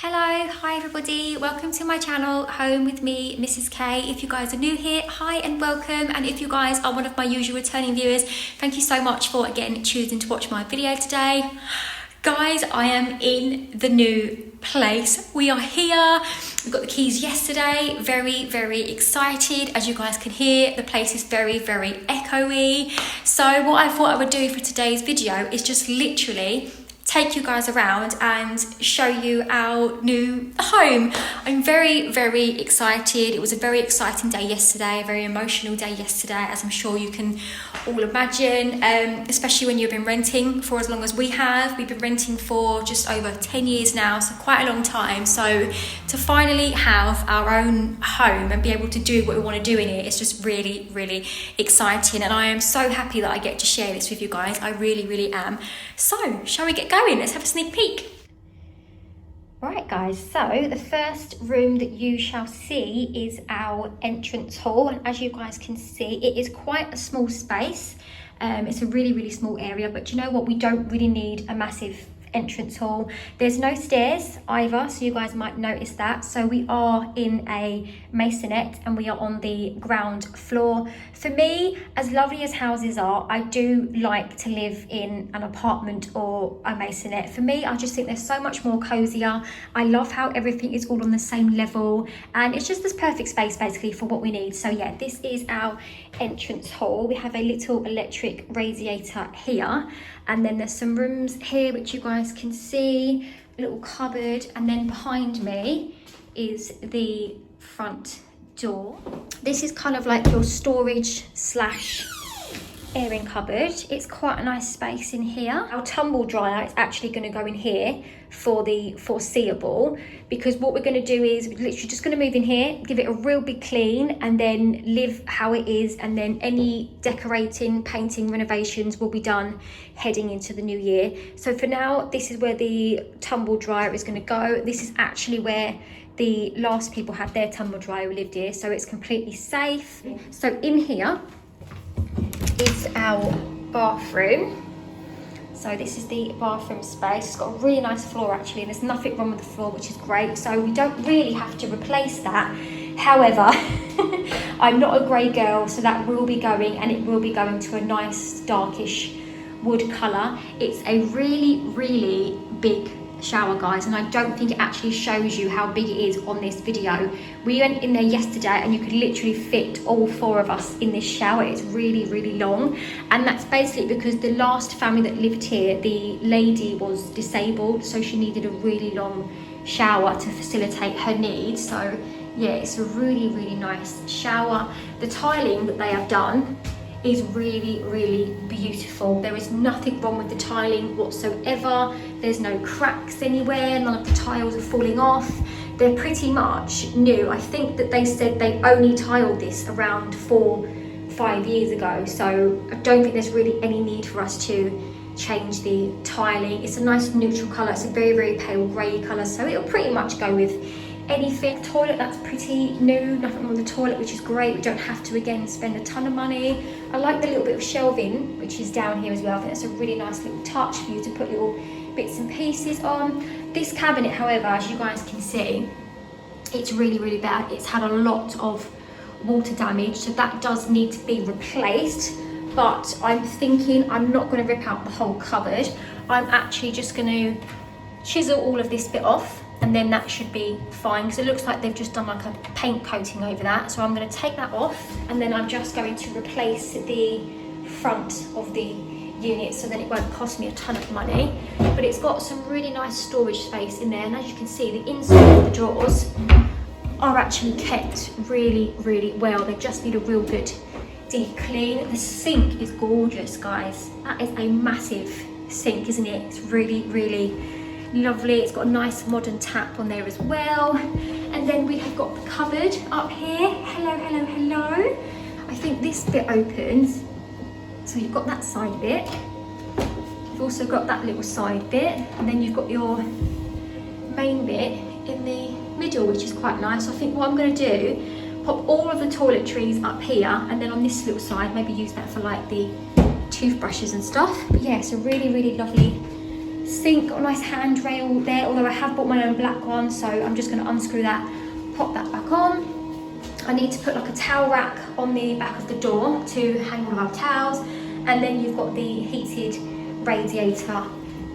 Hello, hi everybody, welcome to my channel, Home with me, Mrs. K. If you guys are new here, hi and welcome, and if you guys are one of my usual returning viewers, thank you so much for again choosing to watch my video today. Guys, I am in the new place. We are here, we got the keys yesterday, very excited. As you guys can hear, the place is very echoey. So what I thought I would do for today's video is just literally take you guys around and show you our new home. I'm very excited. It was a very exciting day yesterday, a very emotional day yesterday, as I'm sure you can all imagine, especially when you've been renting for as long as we have. We've been renting for just over 10 years now, so quite a long time. So to finally have our own home and be able to do what we want to do in it, it's just really exciting, and I am so happy that I get to share this with you guys. I really am. So shall we get going? Let's have a sneak peek. Right guys, so the first room that you shall see is our entrance hall, and as you guys can see, it is quite a small space. It's a really small area, but you know what, we don't really need a massive entrance hall. There's no stairs either, so you guys might notice that. So we are in a maisonette and we are on the ground floor. For me, as lovely as houses are, I do like to live in an apartment or a maisonette. For me, I just think they're so much more cozier. I love how everything is all on the same level, and it's just this perfect space basically for what we need. So yeah, this is our entrance hall. We have a little electric radiator here, and then there's some rooms here which you guys can see, a little cupboard, and then behind me is the front door. This is kind of like your storage slash airing cupboard. It's quite a nice space in here. Our tumble dryer is actually going to go in here for the foreseeable, because what we're going to do is we're literally just going to move in here, give it a real big clean, and then live how it is, and then any decorating, painting, renovations will be done heading into the new year. So for now, this is where the tumble dryer is going to go. This is actually where the last people had their tumble dryer who lived here, so it's completely safe. So in here is our bathroom. So this is the bathroom space. It's got a really nice floor actually, and there's nothing wrong with the floor, which is great. So we don't really have to replace that. However, I'm not a grey girl, so that will be going, and it will be going to a nice darkish wood colour. It's a really big shower, guys, and I don't think it actually shows you how big it is on this video. We went in there yesterday and you could literally fit all four of us in this shower. It's really long, and that's basically because the last family that lived here, the lady was disabled, so she needed a really long shower to facilitate her needs. So yeah, it's a really nice shower. The tiling that they have done is really beautiful. There is nothing wrong with the tiling whatsoever. There's no cracks anywhere, none of the tiles are falling off. They're pretty much new. I think that they said they only tiled this around 4-5 years ago, so I don't think there's really any need for us to change the tiling. It's a nice neutral colour. It's a very pale grey colour, so it'll pretty much go with anything. Toilet, that's pretty new, nothing wrong with the toilet, which is great. We don't have to again spend a ton of money. I like the little bit of shelving which is down here as well. I think that's a really nice little touch for you to put little bits and pieces on. This cabinet, however, as you guys can see, it's really bad. It's had a lot of water damage, so that does need to be replaced. But I'm thinking I'm not going to rip out the whole cupboard. I'm actually just going to chisel all of this bit off, and then that should be fine, because it looks like they've just done like a paint coating over that. So I'm going to take that off, and then I'm just going to replace the front of the unit, so then it won't cost me a ton of money. But it's got some really nice storage space in there, and as you can see, the inside of the drawers are actually kept really well. They just need a real good deep clean. The sink is gorgeous, guys. That is a massive sink, isn't it? It's really lovely. It's got a nice modern tap on there as well. And then we have got the cupboard up here. Hello. I think this bit opens, so you've got that side bit. You've also got that little side bit, and then you've got your main bit in the middle, which is quite nice. I think what I'm going to do, pop all of the toiletries up here, and then on this little side maybe use that for like the toothbrushes and stuff. But yeah, it's a really lovely sink, got a nice handrail there, although I have bought my own black one, so I'm just going to unscrew that, pop that back on. I need to put like a towel rack on the back of the door to hang all of our towels, and then you've got the heated radiator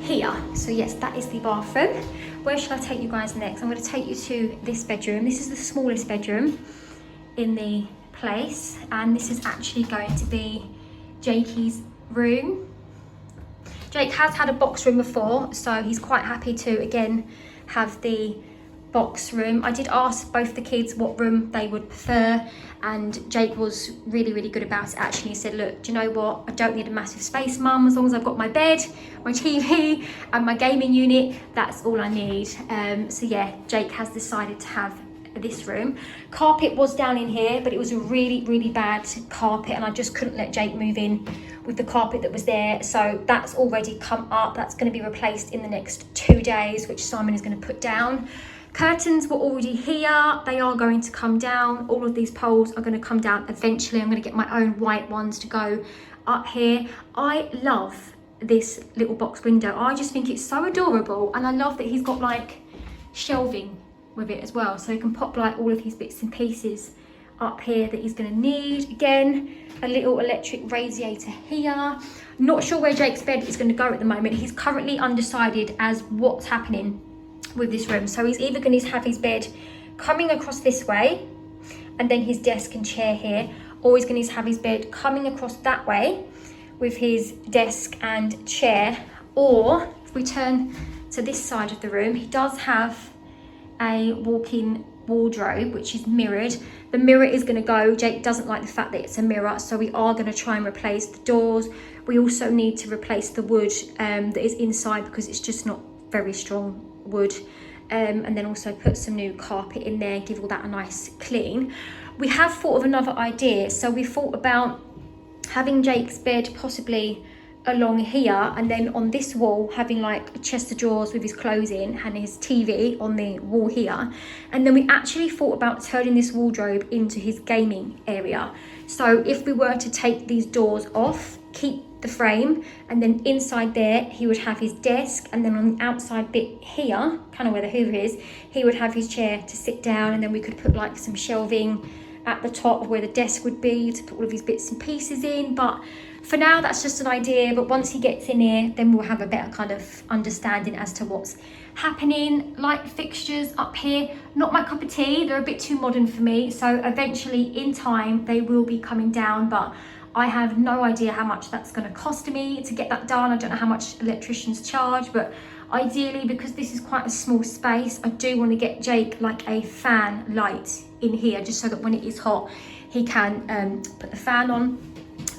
here. So yes, that is the bathroom. Where shall I take you guys next? I'm going to take you to this bedroom. This is the smallest bedroom in the place, and this is actually going to be Jakey's room. Jake has had a box room before, so he's quite happy to again have the box room. I did ask both the kids what room they would prefer, and Jake was really good about it actually. He said, look, do you know what, I don't need a massive space, mum, as long as I've got my bed, my TV and my gaming unit, that's all I need. So yeah, Jake has decided to have this room. Carpet was down in here, but it was a really bad carpet, and I just couldn't let Jake move in with the carpet that was there, so that's already come up. That's going to be replaced in the next 2 days, which Simon is going to put down. Curtains were already here, they are going to come down. All of these poles are going to come down eventually. I'm going to get my own white ones to go up here. I love this little box window. I just think it's so adorable, and I love that he's got like shelving with it as well, so he can pop like all of his bits and pieces up here that he's going to need. Again, a little electric radiator here. Not sure where Jake's bed is going to go at the moment. He's currently undecided as what's happening with this room, so he's either going to have his bed coming across this way and then his desk and chair here, or he's going to have his bed coming across that way with his desk and chair. Or if we turn to this side of the room, he does have a walk-in wardrobe which is mirrored. The mirror is going to go. Jake doesn't like the fact that it's a mirror, so we are going to try and replace the doors. We also need to replace the wood that is inside, because it's just not very strong wood, and then also put some new carpet in there, give all that a nice clean. We have thought of another idea, so we thought about having Jake's bed possibly along here, and then on this wall having like a chest of drawers with his clothes in and his TV on the wall here. And then we actually thought about turning this wardrobe into his gaming area. So if we were to take these doors off, keep the frame, and then inside there he would have his desk, and then on the outside bit here, kind of where the hoover is, he would have his chair to sit down, and then we could put like some shelving at the top of where the desk would be to put all of his bits and pieces in. But for now, that's just an idea, but once he gets in here, then we'll have a better kind of understanding as to what's happening. Light fixtures up here, not my cup of tea, they're a bit too modern for me, so eventually in time they will be coming down, but I have no idea how much that's going to cost me to get that done. I don't know how much electricians charge, but ideally, because this is quite a small space, I do want to get Jake like a fan light in here, just so that when it is hot he can put the fan on.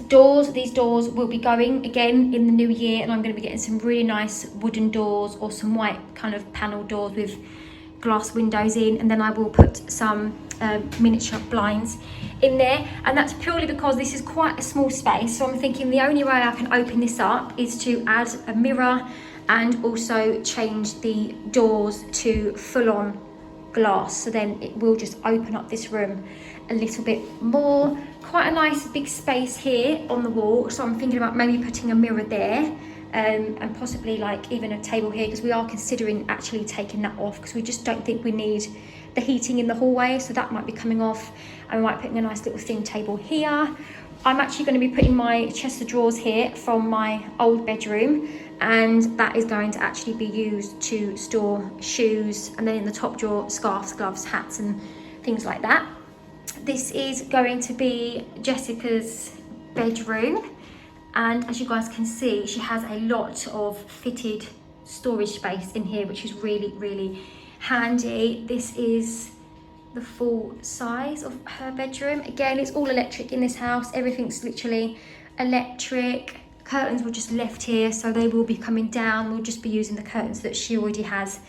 Doors, these doors will be going again in the new year, and I'm going to be getting some really nice wooden doors or some white kind of panel doors with glass windows in, and then I will put some miniature blinds in there. And that's purely because this is quite a small space, so I'm thinking the only way I can open this up is to add a mirror and also change the doors to full-on glass, so then it will just open up this room a little bit more. Quite a nice big space here on the wall, so I'm thinking about maybe putting a mirror there, and possibly like even a table here, because we are considering actually taking that off, because we just don't think we need the heating in the hallway, so that might be coming off, and we might be putting a nice little thin table here. I'm actually going to be putting my chest of drawers here from my old bedroom, and that is going to actually be used to store shoes, and then in the top drawer scarves, gloves, hats and things like that. This is going to be Jessica's bedroom, and as you guys can see, she has a lot of fitted storage space in here, which is really handy. This is the full size of her bedroom. Again, it's all electric in this house, everything's literally electric. Curtains were just left here, so they will be coming down. We'll just be using the curtains that she already has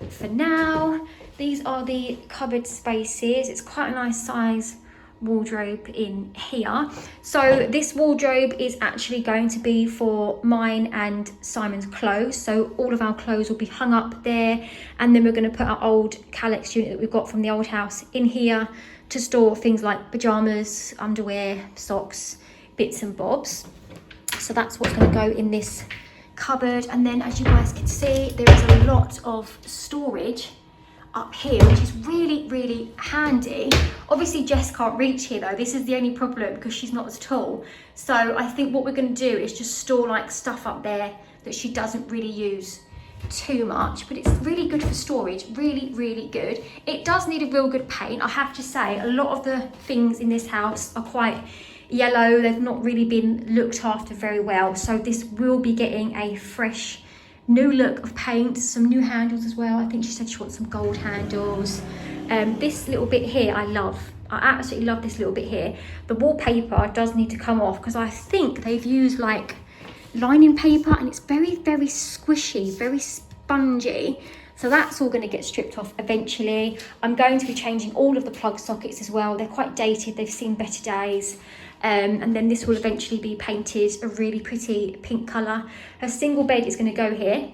for now. These are the cupboard spaces. It's quite a nice size wardrobe in here. So this wardrobe is actually going to be for mine and Simon's clothes. So all of our clothes will be hung up there, and then we're going to put our old Calex unit that we've got from the old house in here to store things like pajamas, underwear, socks, bits and bobs. So that's what's going to go in this cupboard, and then as you guys can see, there is a lot of storage up here, which is really, really handy. Obviously Jess can't reach here though. This is the only problem because she's not as tall. So I think what we're going to do is just store like stuff up there that she doesn't really use too much, but it's really good for storage. Really, really good. It does need a real good paint. I have to say, a lot of the things in this house are quite yellow. They've not really been looked after very well. So this will be getting a fresh new look of paint, some new handles as well. I think she said she wants some gold handles. This little bit here I love. I absolutely love this little bit here. The wallpaper does need to come off because I think they've used like lining paper and it's very, very squishy, very spongy. So that's all going to get stripped off eventually. I'm going to be changing all of the plug sockets as well. They're quite dated, they've seen better days. And then this will eventually be painted a really pretty pink colour. Her single bed is going to go here.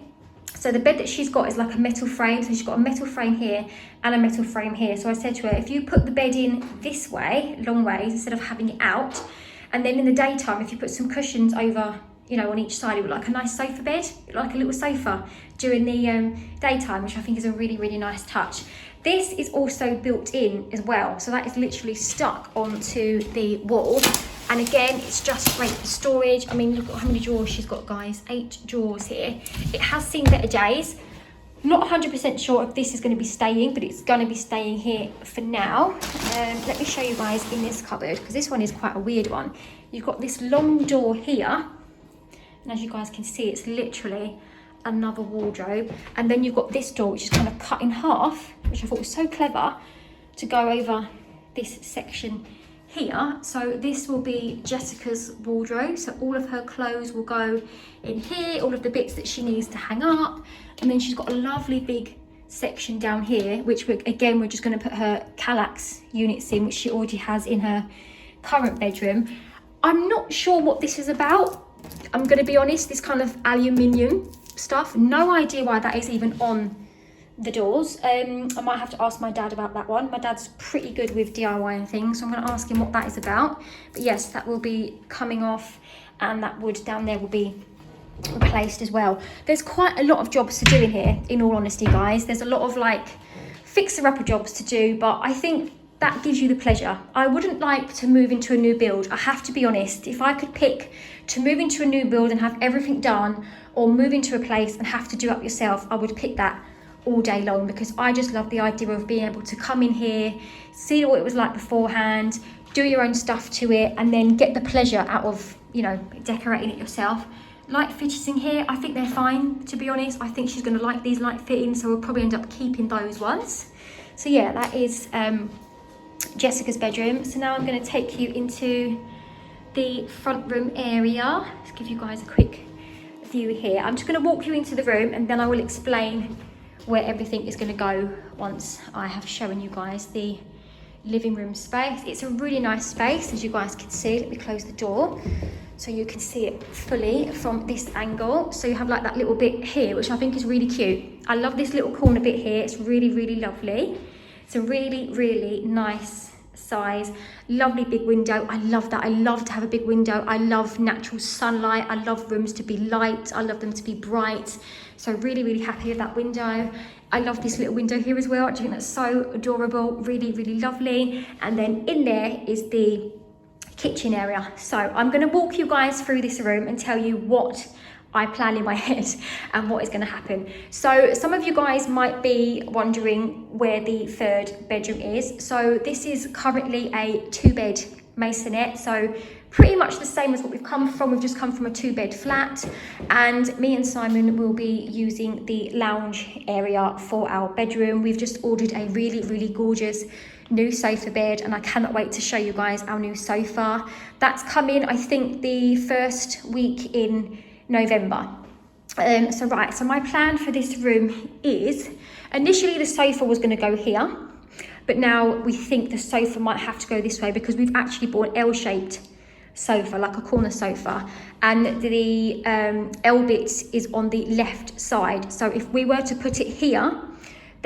So the bed that she's got is like a metal frame. So she's got a metal frame here and a metal frame here. So I said to her, if you put the bed in this way, long ways, instead of having it out, and then in the daytime, if you put some cushions over, you know, on each side, it would look like a nice sofa bed, like a little sofa during the daytime, which I think is a really, really nice touch. This is also built in as well. So that is literally stuck onto the wall. And again, it's just great for storage. I mean, look at how many drawers she's got, guys. 8 drawers here. It has seen better days. Not 100% sure if this is going to be staying, but it's going to be staying here for now. Let me show you guys in this cupboard, because this one is quite a weird one. You've got this long door here. And as you guys can see, it's literally another wardrobe. And then you've got this door, which is kind of cut in half, which I thought was so clever, to go over this section here. So this will be Jessica's wardrobe. So all of her clothes will go in here, all of the bits that she needs to hang up. And then she's got a lovely big section down here, which we're just going to put her Kallax units in, which she already has in her current bedroom. I'm not sure what this is about. I'm going to be honest, this kind of aluminium stuff, no idea why that is even on the doors. I might have to ask my dad about that one. My dad's pretty good with DIY and things, so I'm going to ask him what that is about. But yes, that will be coming off, and that wood down there will be replaced as well. There's quite a lot of jobs to do in here, in all honesty, guys. There's a lot of like fixer-upper jobs to do, but I think that gives you the pleasure. I wouldn't like to move into a new build. I have to be honest. If I could pick to move into a new build and have everything done, or move into a place and have to do up yourself, I would pick that all day long, because I just love the idea of being able to come in here, see what it was like beforehand, do your own stuff to it, and then get the pleasure out of, you know, decorating it yourself. Light fittings in here, I think they're fine, to be honest. I think she's going to like these light fittings, so we'll probably end up keeping those ones. So yeah, that is Jessica's bedroom. So now I'm going to take you into the front room area. Let's give you guys a quick view here. I'm just going to walk you into the room, and then I will explain where everything is going to go once I have shown you guys the living room space. It's a really nice space, as you guys can see. Let me close the door so you can see it fully from this angle. So you have like that little bit here, which I think is really cute. I love this little corner bit here. It's really, really lovely. It's a really, really nice size. Lovely big window. I love that. I love to have a big window. I love natural sunlight. I love rooms to be light. I love them to be bright. So really, really happy with that window. I love this little window here as well. I think that's so adorable. Really, really lovely. And then in there is the kitchen area. So I'm going to walk you guys through this room and tell you what I plan in my head and what is going to happen. So some of you guys might be wondering where the third bedroom is. So this is currently a 2-bed maisonette. So pretty much the same as what we've come from. We've just come from a 2-bed flat, and me and Simon will be using the lounge area for our bedroom. We've just ordered a really, really gorgeous new sofa bed, and I cannot wait to show you guys our new sofa. That's coming, I think, the first week in November. So my plan for this room is, initially the sofa was going to go here, but now we think the sofa might have to go this way, because we've actually bought an L-shaped sofa, like a corner sofa, and the L bit is on the left side. So if we were to put it here,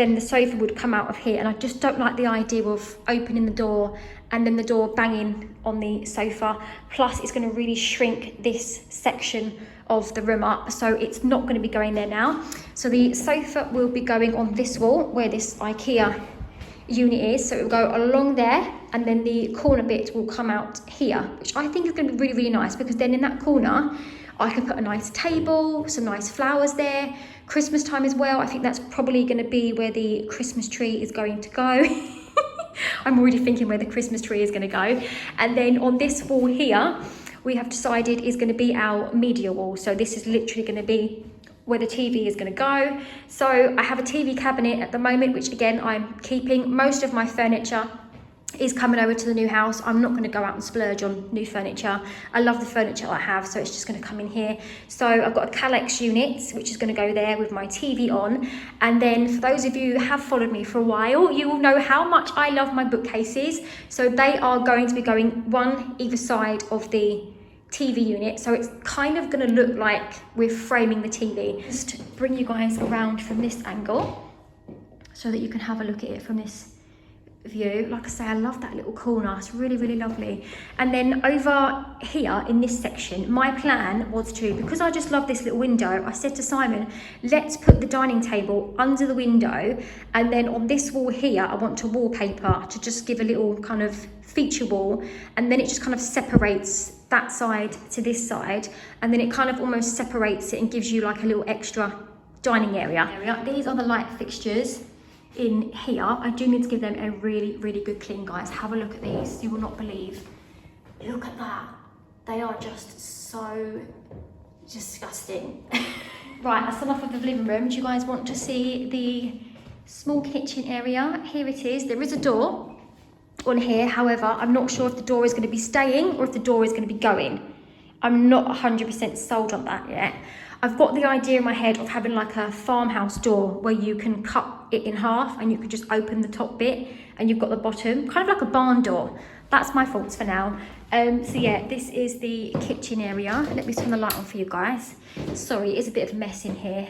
then the sofa would come out of here, and I just don't like the idea of opening the door and then the door banging on the sofa. Plus it's going to really shrink this section of the room up, so it's not going to be going there now. So the sofa will be going on this wall where this IKEA unit is, so it will go along there, and then the corner bit will come out here, which I think is going to be really, really nice, because then in that corner I can put a nice table, some nice flowers there. Christmas time as well, I think that's probably going to be where the Christmas tree is going to go. I'm already thinking where the Christmas tree is going to go. And then on this wall here, we have decided is going to be our media wall. So this is literally going to be where the TV is going to go. So I have a TV cabinet at the moment, which again, I'm keeping. Most of my furniture is coming over to the new house. I'm not going to go out and splurge on new furniture. I love the furniture I have, so it's just going to come in here. So I've got a Kallax unit, which is going to go there with my TV on. And then for those of you who have followed me for a while, you will know how much I love my bookcases. So they are going to be going one either side of the TV unit, so it's kind of going to look like we're framing the TV. Just bring you guys around from this angle so that you can have a look at it from this view. Like I say, I love that little corner. It's really, really lovely. And then over here in this section, my plan was to, because I just love this little window, I said to Simon, let's put the dining table under the window, and then on this wall here I want to wallpaper to just give a little kind of feature wall, and then it just kind of separates that side to this side, and then it kind of almost separates it and gives you like a little extra dining area. These are the light fixtures in here. I do need to give them a really, really good clean, guys. Have a look at these. You will not believe. Look at that. They are just so disgusting. Right, that's enough of the living room. Do you guys want to see the small kitchen area? Here it is. There is a door on here. However, I'm not sure if the door is going to be staying or if the door is going to be going. I'm not 100% sold on that yet. I've got the idea in my head of having like a farmhouse door where you can cut it in half and you can just open the top bit and you've got the bottom, kind of like a barn door. That's my thoughts for now. So yeah, this is the kitchen area. Let me turn the light on for you guys. Sorry, it is a bit of a mess in here.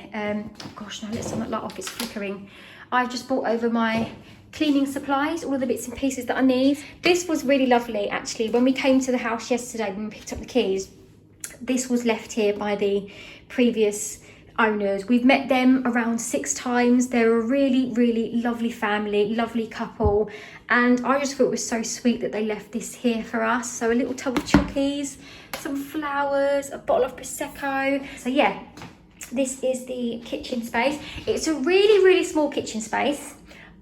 Gosh, now let's turn that light off, it's flickering. I've just brought over my cleaning supplies, all of the bits and pieces that I need. This was really lovely actually. When we came to the house yesterday, when we picked up the keys, this was left here by the previous owners. We've met them around 6 times. They're a really, really lovely family, lovely couple, and I just thought it was so sweet that they left this here for us. So a little tub of chockies, some flowers, a bottle of Prosecco. So yeah, this is the kitchen space. It's a really, really small kitchen space,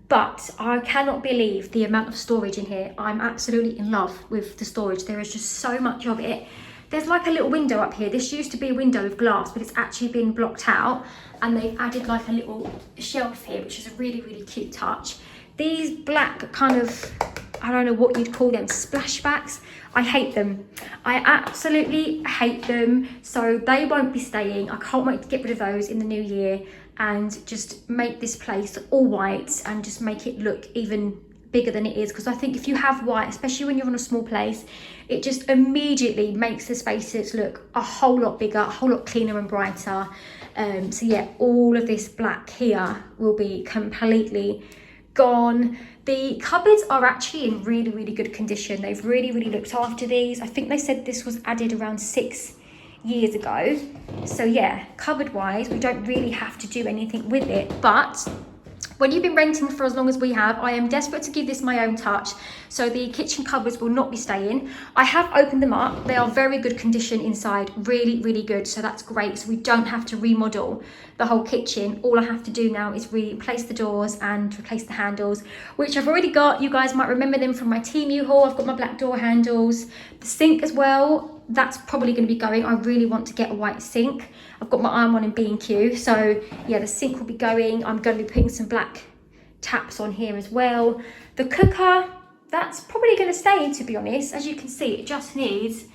but I cannot believe the amount of storage in here. I'm absolutely in love with the storage. There is just so much of it. There's like a little window up here. This used to be a window with glass, but it's actually been blocked out, and they've added like a little shelf here, which is a really, really cute touch. These black kind of, I don't know what you'd call them, splashbacks. I hate them. I absolutely hate them. So they won't be staying. I can't wait to get rid of those in the new year and just make this place all white and just make it look even bigger than it is, because I think if you have white, especially when you're on a small place, it just immediately makes the spaces look a whole lot bigger, a whole lot cleaner and brighter. So yeah, all of this black here will be completely gone. The cupboards are actually in really, really good condition. They've really, really looked after these. I think they said this was added around 6 years ago. So yeah, cupboard wise, we don't really have to do anything with it, but when you've been renting for as long as we have, I am desperate to give this my own touch. So the kitchen cupboards will not be staying. I have opened them up. They are very good condition inside, really, really good. So that's great. So we don't have to remodel the whole kitchen. All I have to do now is replace the doors and replace the handles, which I've already got. You guys might remember them from my Temu haul. I've got my black door handles, the sink as well. That's probably going to be going. I really want to get a white sink. I've got my iron on in B&Q. So yeah, the sink will be going. I'm going to be putting some black taps on here as well. The cooker, that's probably going to stay, to be honest. As you can see, it just needs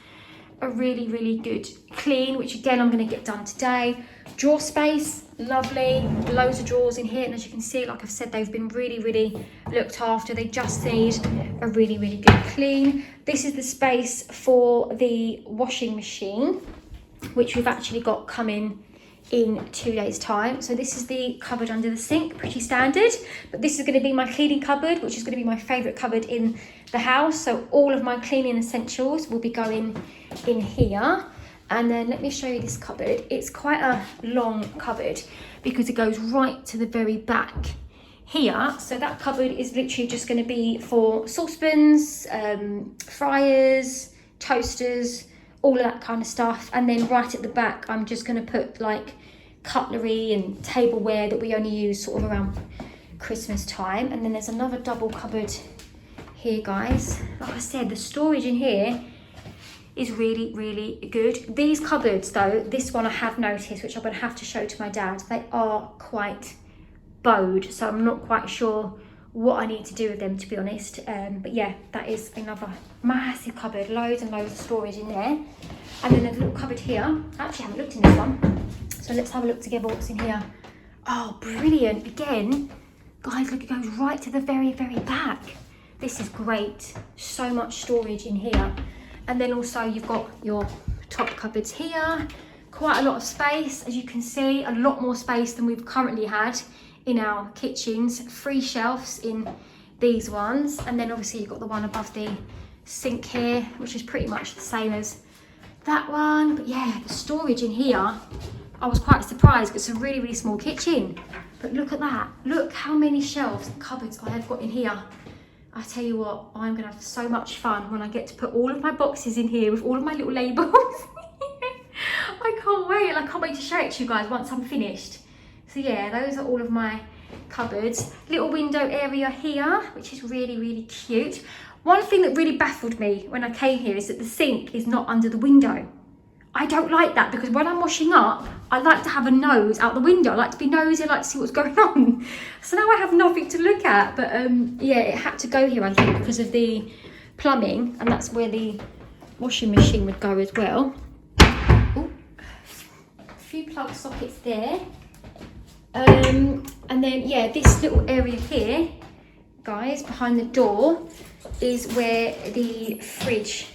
a really, really good clean, which again, I'm going to get done today. Drawer space, lovely. Loads of drawers in here. And as you can see, like I've said, they've been really, really looked after. They just need a really, really good clean. This is the space for the washing machine, which we've actually got coming in 2 days time. So this is the cupboard under the sink, pretty standard, but this is going to be my cleaning cupboard, which is going to be my favorite cupboard in the house. So all of my cleaning essentials will be going in here. And then let me show you this cupboard. It's quite a long cupboard because it goes right to the very back here. So that cupboard is literally just going to be for saucepans, fryers, toasters, all of that kind of stuff. And then right at the back, I'm just going to put like cutlery and tableware that we only use sort of around Christmas time. And then there's another double cupboard here, guys. Like I said, the storage in here is really, really good. These cupboards though, this one I have noticed, which I'm gonna have to show to my dad, they are quite bowed, so I'm not quite sure what I need to do with them, to be honest. But yeah, that is another massive cupboard, loads and loads of storage in there. And then there's a little cupboard here. I actually haven't looked in this one, so let's have a look together what's in here. Oh, brilliant. Again, guys, look, it goes right to the very, very back. This is great. So much storage in here. And then also you've got your top cupboards here. Quite a lot of space, as you can see, a lot more space than we've currently had in our kitchens. 3 shelves in these ones. And then obviously you've got the one above the sink here, which is pretty much the same as that one. But yeah, the storage in here, I was quite surprised. It's a really, really small kitchen. But look at that. Look how many shelves and cupboards I have got in here. I tell you what, I'm gonna have so much fun when I get to put all of my boxes in here with all of my little labels. I can't wait, and I can't wait to show it to you guys once I'm finished. So yeah, those are all of my cupboards. Little window area here, which is really, really cute. One thing that really baffled me when I came here is that the sink is not under the window. I don't like that, because when I'm washing up, I like to have a nose out the window. I like to be nosy, I like to see what's going on. So now I have nothing to look at, but yeah, it had to go here, I think, because of the plumbing, and that's where the washing machine would go as well. Ooh, a few plug sockets there. And then, yeah, this little area here, guys, behind the door, is where the fridge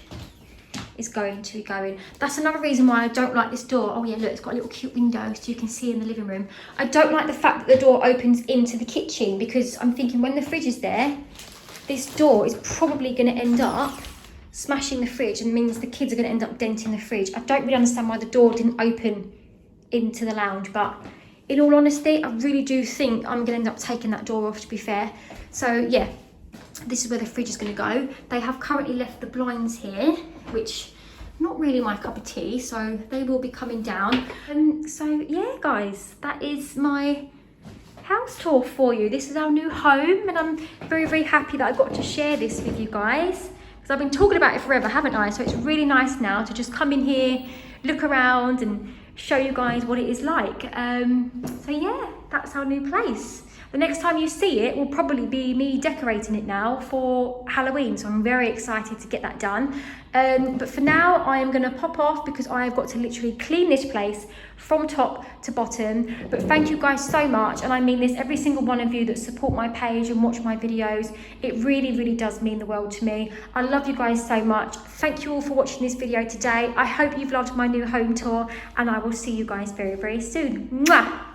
is going to be going. That's another reason why I don't like this door. Oh yeah, look, it's got a little cute window so you can see in the living room. I don't like the fact that the door opens into the kitchen, because I'm thinking when the fridge is there, this door is probably going to end up smashing the fridge, and means the kids are going to end up denting the fridge. I don't really understand why the door didn't open into the lounge, but in all honesty, I really do think I'm going to end up taking that door off, to be fair. So yeah, this is where the fridge is going to go. They have currently left the blinds here, which not really my cup of tea, so they will be coming down. So yeah, guys, that is my house tour for you. This is our new home, and I'm very, very happy that I got to share this with you guys, because I've been talking about it forever, haven't I? So it's really nice now to just come in here, look around and show you guys what it is like. So yeah, that's our new place. The next time you see it will probably be me decorating it now for Halloween, so I'm very excited to get that done. But for now, I am going to pop off because I have got to literally clean this place from top to bottom. But thank you guys so much, and I mean this, every single one of you that support my page and watch my videos. It really, really does mean the world to me. I love you guys so much. Thank you all for watching this video today. I hope you've loved my new home tour, and I will see you guys very, very soon. Mwah!